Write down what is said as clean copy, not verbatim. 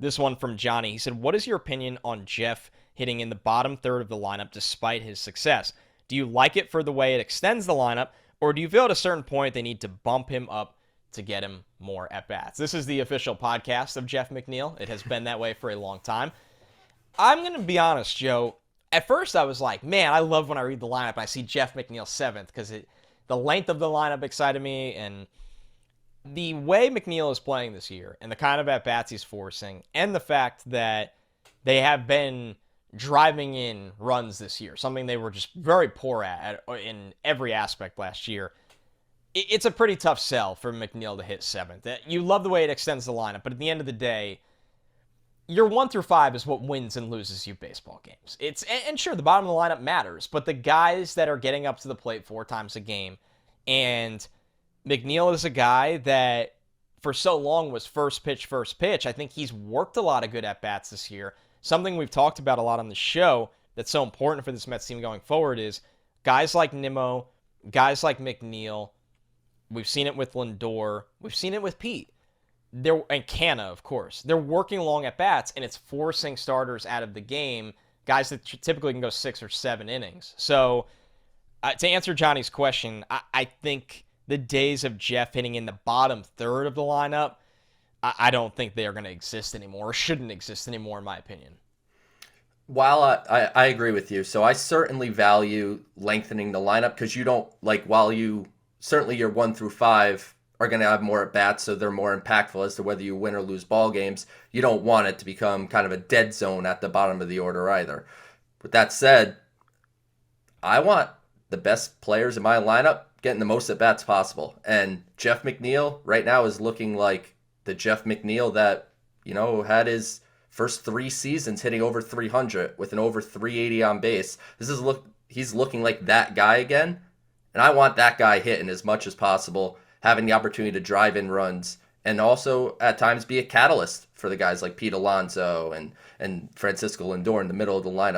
This one from Johnny. He said, what is your opinion on Jeff hitting in the bottom third of the lineup despite his success? Do you like it for the way it extends the lineup, or do you feel at a certain point they need to bump him up to get him more at-bats? This is the official podcast of Jeff McNeil. It has been that way for a long time. I'm going to be honest, Joe. At first, I was like, man, I love when I read the lineup and I see Jeff McNeil 7th because the length of the lineup excited me, and the way McNeil is playing this year and the kind of at-bats he's forcing, and the fact that they have been driving in runs this year, something they were just very poor at in every aspect last year. It's a pretty tough sell for McNeil to hit 7th. You love the way it extends the lineup, but at the end of the day, your 1 through 5 is what wins and loses you baseball games. And sure, the bottom of the lineup matters, but the guys that are getting up to the plate 4 times a game, and McNeil is a guy that for so long was first pitch. I think he's worked a lot of good at-bats this year. Something we've talked about a lot on the show that's so important for this Mets team going forward is guys like Nimmo, guys like McNeil. We've seen it with Lindor. We've seen it with Pete. And Canna, of course. They're working long at-bats, and it's forcing starters out of the game, guys that typically can go 6 or 7 innings. So, to answer Johnny's question, I think the days of Jeff hitting in the bottom third of the lineup, I don't think they are going to exist anymore, or shouldn't exist anymore, in my opinion. While I agree with you, so I certainly value lengthening the lineup because you don't, like, while you, certainly your 1 through 5 are going to have more at bats, so they're more impactful as to whether you win or lose ball games. You don't want it to become kind of a dead zone at the bottom of the order either. With that said, I want the best players in my lineup getting the most at bats possible. And Jeff McNeil right now is looking like the Jeff McNeil that, had his first 3 seasons hitting over 300 with an over 380 on base. He's looking like that guy again. And I want that guy hitting as much as possible, having the opportunity to drive in runs, and also at times be a catalyst for the guys like Pete Alonso and Francisco Lindor in the middle of the lineup.